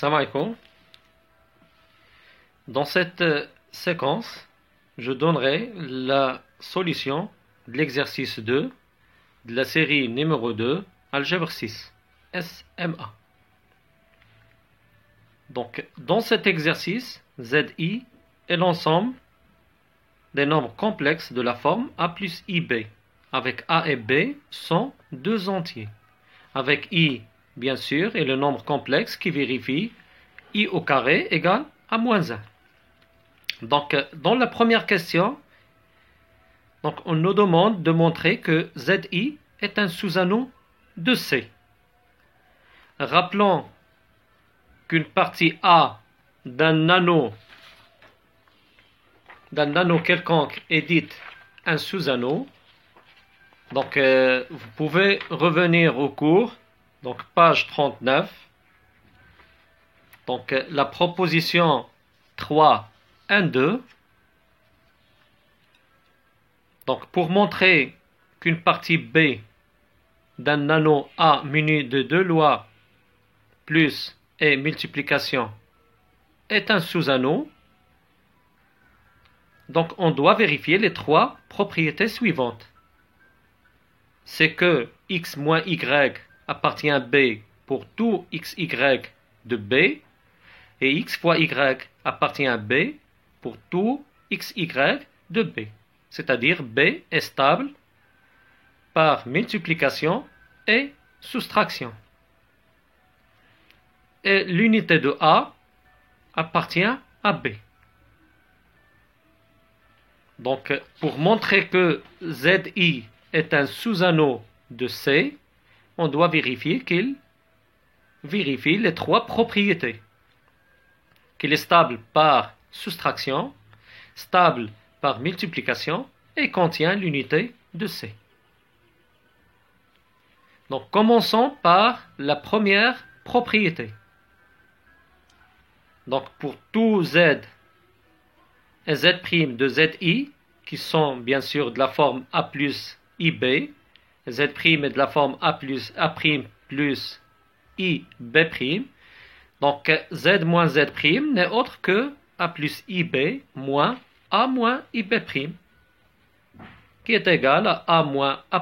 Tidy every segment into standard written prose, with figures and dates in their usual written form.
Salam alaikum. Dans cette séquence, je donnerai la solution de l'exercice 2 de la série numéro 2, algèbre 6, SMA. Donc, dans cet exercice, ZI est l'ensemble des nombres complexes de la forme A plus IB, avec A et B sont deux entiers, avec I, bien sûr, est le nombre complexe qui vérifie I au carré égale à moins 1. Donc, dans la première question, donc, on nous demande de montrer que ZI est un sous-anneau de C. Rappelons qu'une partie A d'un anneau quelconque est dite un sous-anneau. Donc, vous pouvez revenir au cours, donc page 39. Donc, la proposition 3, 1, 2. Donc, pour montrer qu'une partie B d'un anneau A muni de deux lois plus et multiplication est un sous-anneau, donc on doit vérifier les trois propriétés suivantes. C'est que x moins y appartient à B pour tout xy de B, et x fois y appartient à B pour tout xy de B. C'est-à-dire B est stable par multiplication et soustraction. Et l'unité de A appartient à B. Donc, pour montrer que ZI est un sous-anneau de C, on doit vérifier qu'il vérifie les trois propriétés. Qu'il est stable par soustraction, stable par multiplication et contient l'unité de C. Donc, commençons par la première propriété. Donc, pour tout Z et Z' de ZI, qui sont bien sûr de la forme A plus IB, Z' est de la forme A plus IB', donc Z moins Z' n'est autre que A plus IB moins A moins IB', qui est égal à A moins A'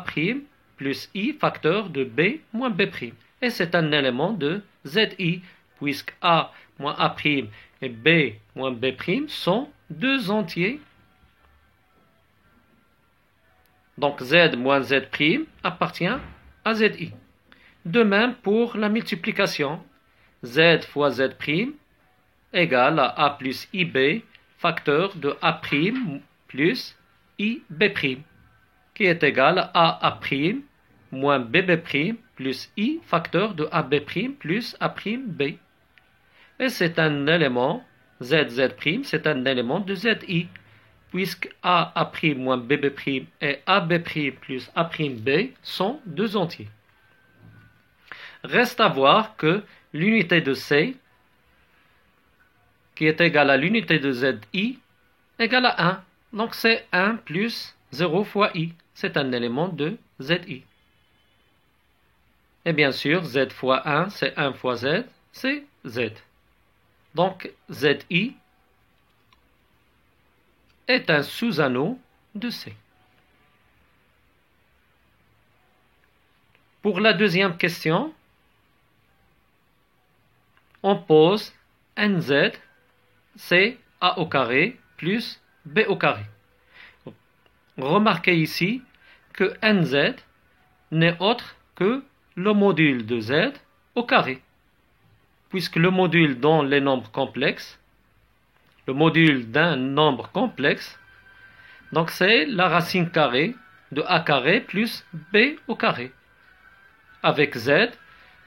plus I facteur de B moins B'. Et c'est un élément de ZI, puisque A moins A' et B moins B' sont deux entiers. Donc Z moins Z' appartient à ZI. De même pour la multiplication. Z fois Z' égale à A plus IB facteur de A' plus IB', qui est égal à A' moins BB' plus I facteur de AB' plus A'B. Et c'est un élément, ZZ', c'est un élément de ZI, puisque A' moins BB' et AB' plus A'B sont deux entiers. Reste à voir que l'unité de C, qui est égale à l'unité de ZI, égale à 1. Donc c'est 1 plus 0 fois I. C'est un élément de ZI. Et bien sûr, Z fois 1, c'est 1 fois Z, c'est Z. Donc, ZI est un sous-anneau de C. Pour la deuxième question, on pose NZ, c'est A au carré plus B au carré. Remarquez ici que NZ n'est autre que le module de Z au carré, puisque le module dans les nombres complexes, le module d'un nombre complexe, donc c'est la racine carrée de A carré plus B au carré, avec Z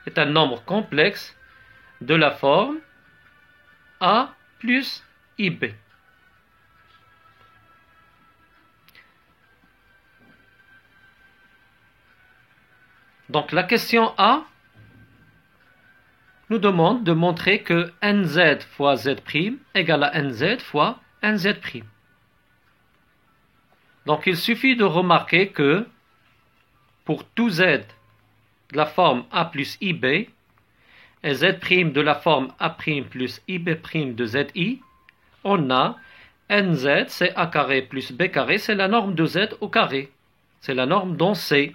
est un nombre complexe de la forme A plus IB. Donc la question A nous demande de montrer que NZ fois Z' égale à NZ fois NZ'. Donc il suffit de remarquer que pour tout Z de la forme A plus IB, et z' de la forme A' plus IB' de ZI, on a NZ, c'est A carré plus B carré, c'est la norme de Z au carré. C'est la norme dans C.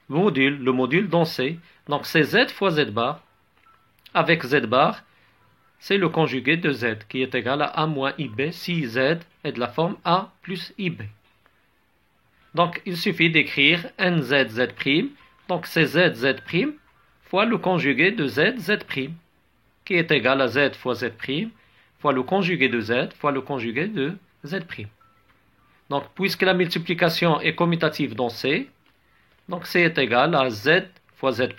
Le module dans C. Donc c'est Z fois Z bar. Avec Z bar, c'est le conjugué de Z qui est égal à A moins IB si Z est de la forme A plus IB. Donc il suffit d'écrire NZZ'. Donc c'est ZZ' fois le conjugué de ZZ' qui est égal à Z fois Z' fois le conjugué de Z fois le conjugué de Z'. Donc puisque la multiplication est commutative dans C, donc C est égal à Z fois Z'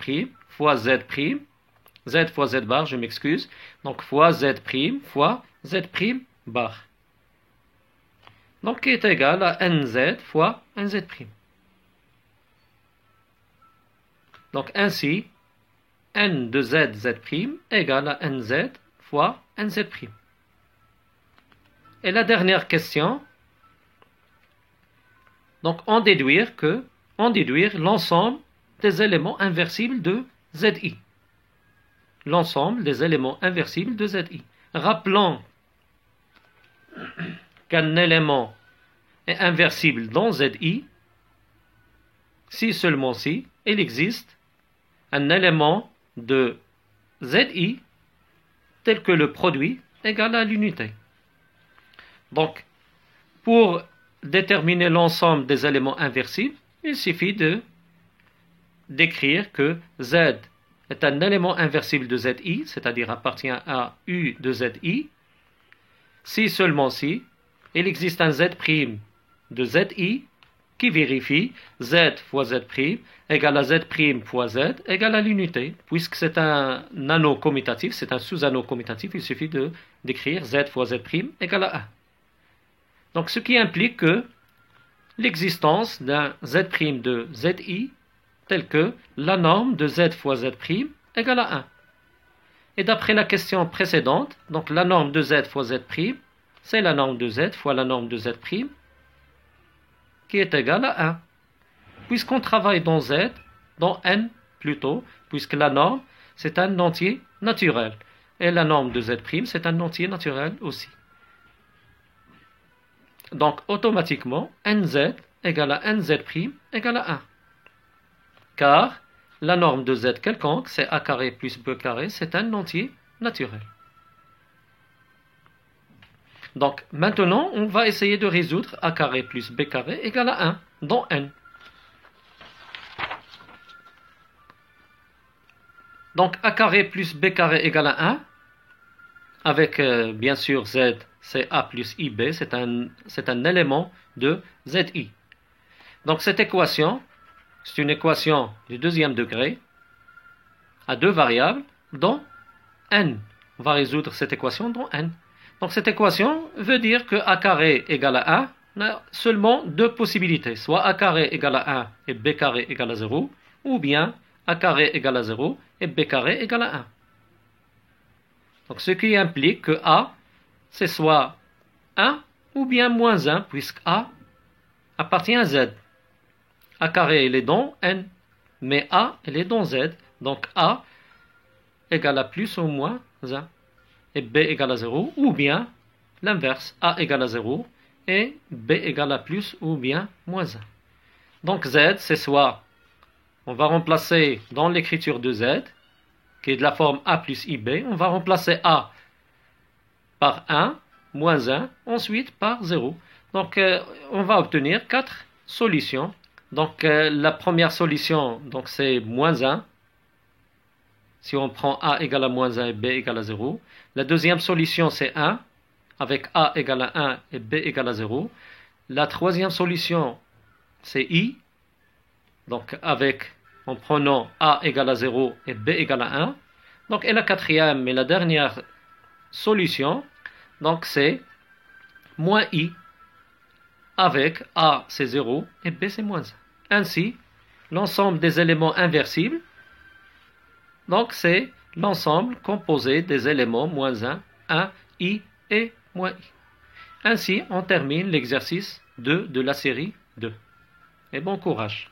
fois Z', Z fois Z bar, je m'excuse, donc fois Z' fois Z' bar. Donc qui est égal à NZ fois NZ'. Donc ainsi, N de ZZ' égale à NZ fois NZ'. Et la dernière question, donc on déduire l'ensemble des éléments inversibles de ZI. L'ensemble des éléments inversibles de ZI. Rappelons qu'un élément est inversible dans ZI si seulement si il existe un élément de ZI tel que le produit égal à l'unité. Donc, pour déterminer l'ensemble des éléments inversibles, il suffit d'écrire que Z est un élément inversible de ZI, c'est-à-dire appartient à U de ZI, si seulement si il existe un Z' de ZI qui vérifie Z fois Z' égale à Z' fois Z égale à l'unité. Puisque c'est un anneau commutatif, c'est un sous-anneau commutatif, il suffit d'écrire Z fois Z' égale à 1. Donc ce qui implique que l'existence d'un Z' de ZI tel que la norme de Z fois Z' égale à 1. Et d'après la question précédente, donc la norme de Z fois Z', c'est la norme de Z fois la norme de Z' qui est égale à 1. Puisqu'on travaille dans Z, dans N plutôt, puisque la norme, c'est un entier naturel. Et la norme de Z', c'est un entier naturel aussi. Donc, automatiquement, NZ égale à NZ' égale à 1. Car la norme de Z quelconque, c'est A carré plus B carré, c'est un entier naturel. Donc, maintenant, on va essayer de résoudre A carré plus B carré égale à 1 dans N. Donc, A carré plus B carré égale à 1, avec bien sûr Z, c'est A plus IB, c'est un élément de ZI. Donc, cette équation, c'est une équation du deuxième degré à deux variables dans N. On va résoudre cette équation dans N. Donc cette équation veut dire que A carré égale à 1, on a seulement deux possibilités. Soit A carré égale à 1 et B carré égale à 0, ou bien A carré égale à 0 et B carré égale à 1. Donc ce qui implique que A, c'est soit 1 ou bien moins 1, puisque A appartient à Z. A carré, il est dans N, mais A, il est dans Z. Donc A égale à plus ou moins 1. Et B égale à 0, ou bien l'inverse, A égale à 0 et B égale à plus ou bien moins 1. Donc Z, c'est soit, on va remplacer dans l'écriture de Z, qui est de la forme A plus IB, on va remplacer A par 1, moins 1, ensuite par 0. Donc on va obtenir 4 solutions. Donc la première solution, donc c'est moins 1. Si on prend A égale à moins 1 et B égale à 0. La deuxième solution, c'est 1, avec A égale à 1 et B égale à 0. La troisième solution, c'est I, donc en prenant A égale à 0 et B égale à 1. Donc, et la quatrième et la dernière solution, donc c'est moins I, avec A c'est 0 et B c'est moins 1. Ainsi, l'ensemble des éléments inversibles, donc c'est l'ensemble composé des éléments moins 1, I et moins I. Ainsi, on termine l'exercice 2 de la série 2. Et bon courage.